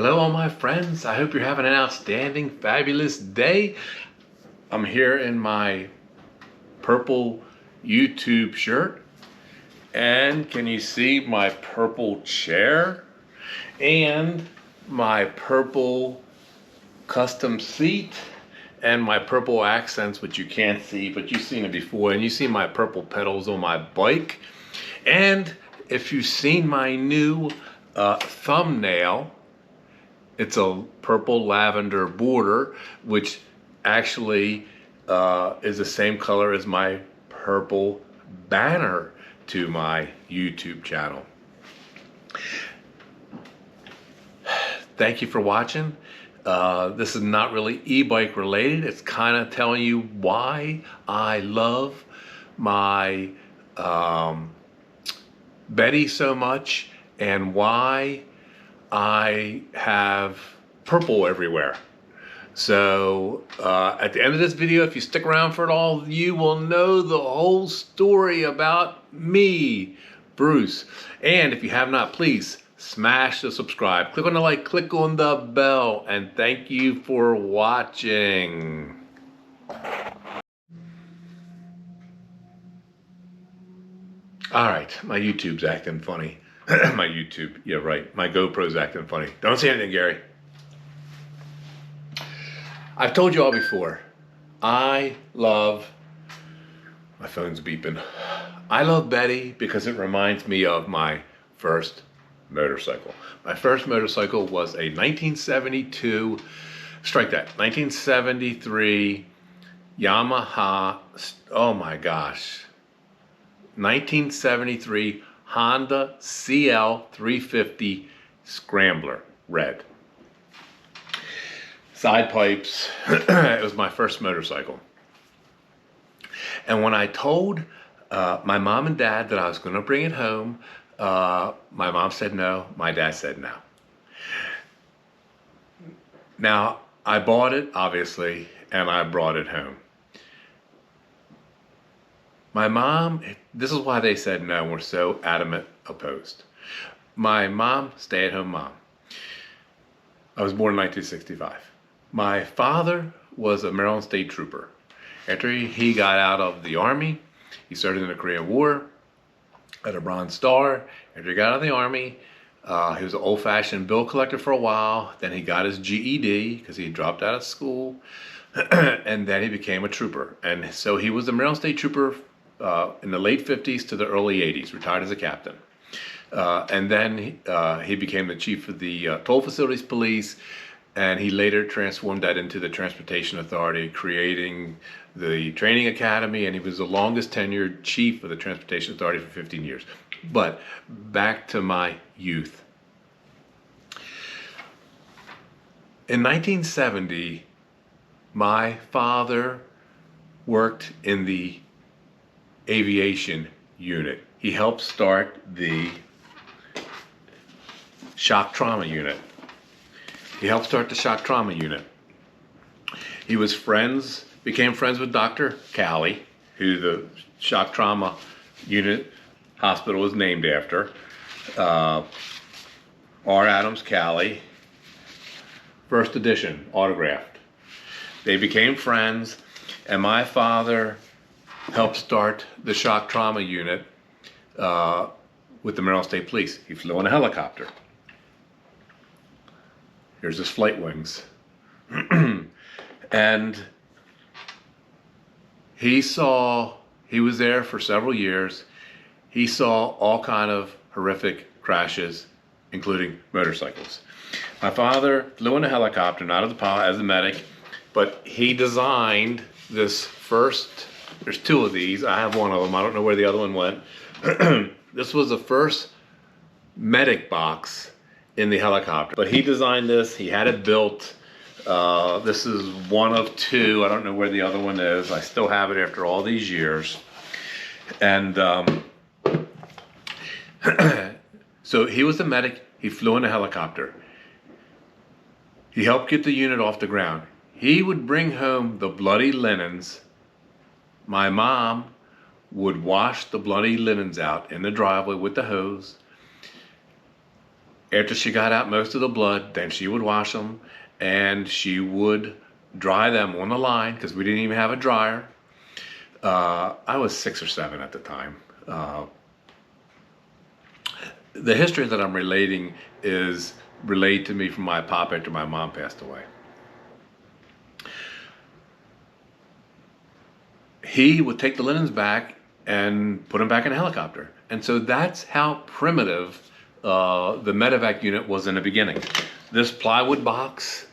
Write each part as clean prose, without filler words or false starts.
Hello all my friends, I hope you're having an outstanding, fabulous day. I'm here in my purple YouTube shirt, and can you see my purple chair and my purple custom seat and my purple accents, which you can't see, but you've seen it before, and you see my purple pedals on my bike. And if you've seen my new thumbnail, it's a purple lavender border, which actually is the same color as my purple banner to my YouTube channel. Thank you for watching. This is not really e-bike related. It's kind of telling you why I love my Betty so much and why I have purple everywhere. So at the end of this video, if you stick around for it all, you will know the whole story about me, Bruce. And if you have not, please smash the subscribe, click on the like, click on the bell, and thank you for watching. All right, my YouTube's acting funny. My YouTube, yeah, right. My GoPro's acting funny. Don't say anything, Gary. I've told you all before, I love, my phone's beeping. I love Betty because it reminds me of my first motorcycle. My first motorcycle was a 1972, strike that, 1973 Yamaha, oh my gosh, 1973 Honda CL350 Scrambler, red. Side pipes. It was my first motorcycle. And when I told my mom and dad that I was going to bring it home, my mom said no, my dad said no. Now, I bought it, obviously, and I brought it home. My mom, this is why they said no, we're so adamant opposed. My mom, stay-at-home mom. I was born in 1965. My father was a Maryland State Trooper. After he got out of the Army, he served in the Korean War, had a Bronze Star. After he got out of the Army, he was an old-fashioned bill collector for a while. Then he got his GED because he dropped out of school. And then he became a trooper. And so he was a Maryland State Trooper in the late 50s to the early 80s, retired as a captain. And then he became the chief of the Toll Facilities Police, and he later transformed that into the Transportation Authority, creating the Training Academy, and he was the longest tenured chief of the Transportation Authority for 15 years. But back to my youth. In 1970, my father worked in the aviation unit. He helped start the shock trauma unit. He helped start the shock trauma unit. He was became friends with Dr. Calley, who the shock trauma unit hospital was named after. R. Adams Calley, first edition, autographed. They became friends, and my father helped start the shock trauma unit with the Maryland State Police. He flew in a helicopter. Here's his flight wings. And he was there for several years. He saw all kind of horrific crashes, including motorcycles. My father flew in a helicopter, not as a pilot, as a medic, but he designed this first, there's two of these. I have one of them. I don't know where the other one went. This was the first medic box in the helicopter. But he designed this. He had it built. This is one of two. I don't know where the other one is. I still have it after all these years. And so he was a medic. He flew in a helicopter. He helped get the unit off the ground. He would bring home the bloody linens. My mom would wash the bloody linens out in the driveway with the hose. After she got out most of the blood, then she would wash them and she would dry them on the line because we didn't even have a dryer. I was 6 or 7 at the time. The history that I'm relating is relayed to me from my pop after my mom passed away. He would take the linens back and put them back in a helicopter. And so that's how primitive the medevac unit was in the beginning. This plywood box,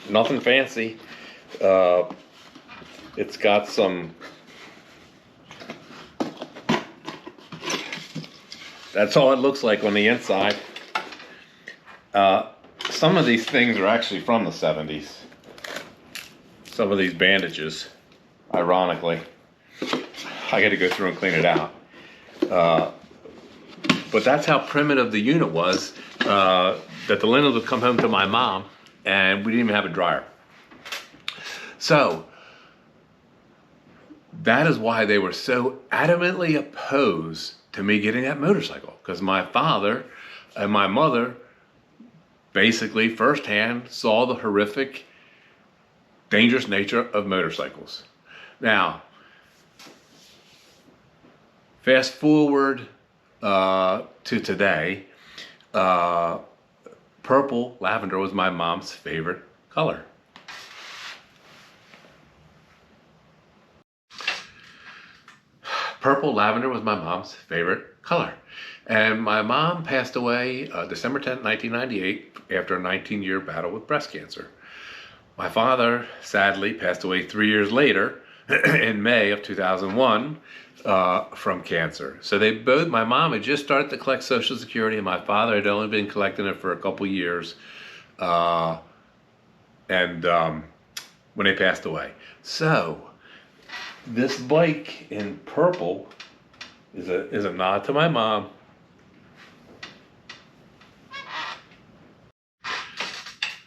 nothing fancy. It's got some, that's all it looks like on the inside. Some of these things are actually from the 70s. Some of these bandages, ironically. I got to go through and clean it out. But that's how primitive the unit was, that the linens would come home to my mom and we didn't even have a dryer. So that is why they were so adamantly opposed to me getting that motorcycle, because my father and my mother basically firsthand saw the horrific, dangerous nature of motorcycles. Now, fast forward to today, purple lavender was my mom's favorite color. Purple lavender was my mom's favorite color. And my mom passed away December 10th, 1998, after a 19-year battle with breast cancer. My father, sadly, passed away 3 years later, in May of 2001, from cancer. So they both, my mom had just started to collect Social Security, and my father had only been collecting it for a couple years, when they passed away. So this bike in purple is a nod to my mom.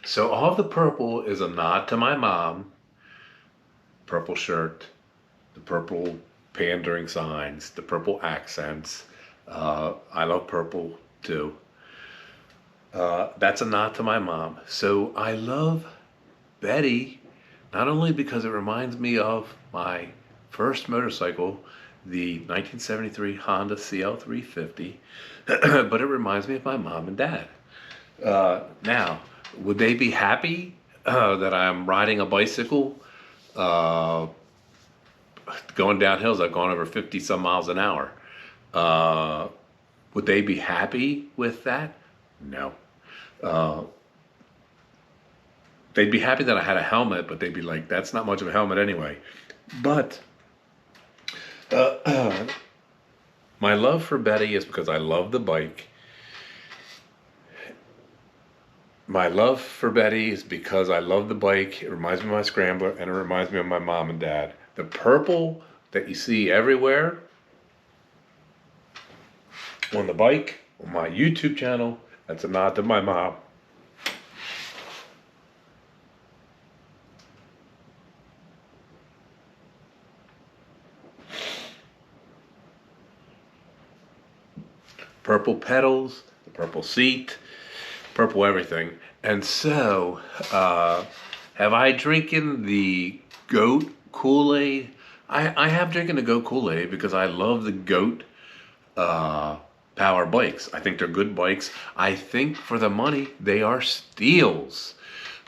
So all of the purple is a nod to my mom. Purple shirt, the purple pandering signs, the purple accents. I love purple too. That's a nod to my mom. So I love Betty, not only because it reminds me of my first motorcycle, the 1973 Honda CL350, but it reminds me of my mom and dad. Now, would they be happy that I'm riding a bicycle going down hills? I've gone over 50 some miles an hour. Would they be happy with that? No. They'd be happy that I had a helmet, but they'd be like, that's not much of a helmet anyway. But my love for Betty is because I love the bike. My love for Betty is because I love the bike. It reminds me of my Scrambler, and it reminds me of my mom and dad. The purple that you see everywhere on the bike, on my YouTube channel, that's a nod to my mom. Purple pedals, the purple seat, purple everything. And so, have I drinking the goat Kool-Aid? I have drinking the goat Kool-Aid because I love the goat power bikes. I think they're good bikes. I think for the money, they are steals.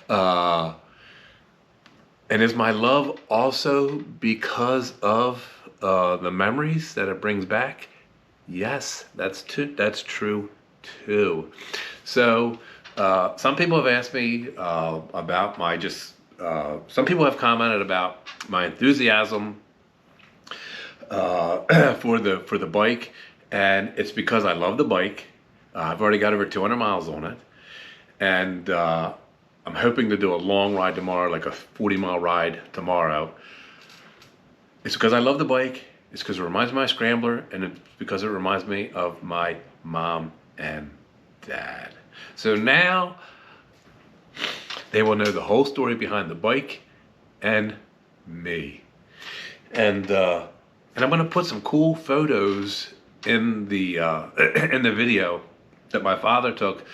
And is my love also because of the memories that it brings back? Yes, that's true too. So some people have asked me about my some people have commented about my enthusiasm for the bike, and it's because I love the bike. I've already got over 200 miles on it, and I'm hoping to do a long ride tomorrow, like a 40-mile ride tomorrow. It's because I love the bike. It's because it reminds me of my Scrambler, and it's because it reminds me of my mom and dad. So now they will know the whole story behind the bike and me. And I'm going to put some cool photos in the video that my father took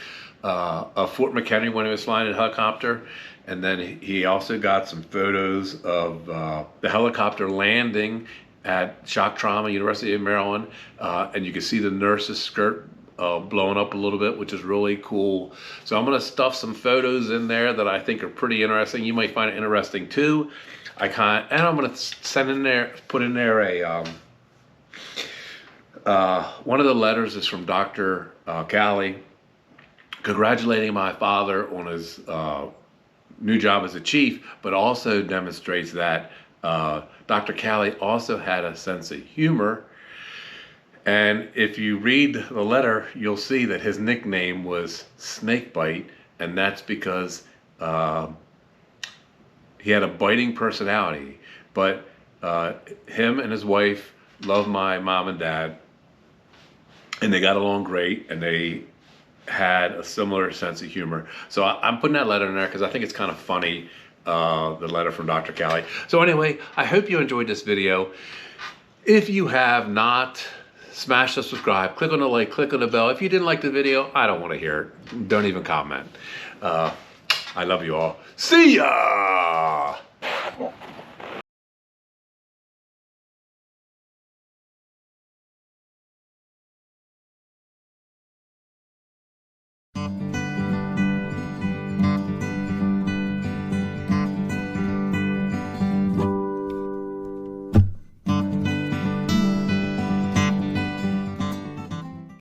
of Fort McHenry when he was flying a helicopter. And then he also got some photos of the helicopter landing at Shock Trauma, University of Maryland. And you can see the nurse's skirt blowing up a little bit, which is really cool. So I'm going to stuff some photos in there that I think are pretty interesting. You might find it interesting too. And I'm going to put in there a, one of the letters is from Dr. Callie, congratulating my father on his new job as a chief, but also demonstrates that Dr. Callie also had a sense of humor. And if you read the letter, you'll see that his nickname was Snakebite, and that's because he had a biting personality. But him and his wife loved my mom and dad, and they got along great, and they had a similar sense of humor. So I'm putting that letter in there because I think it's kind of funny, the letter from Dr. Callie. So anyway, I hope you enjoyed this video. If you have not, smash the subscribe, click on the like, click on the bell. If you didn't like the video, I don't want to hear it. Don't even comment. I love you all. See ya!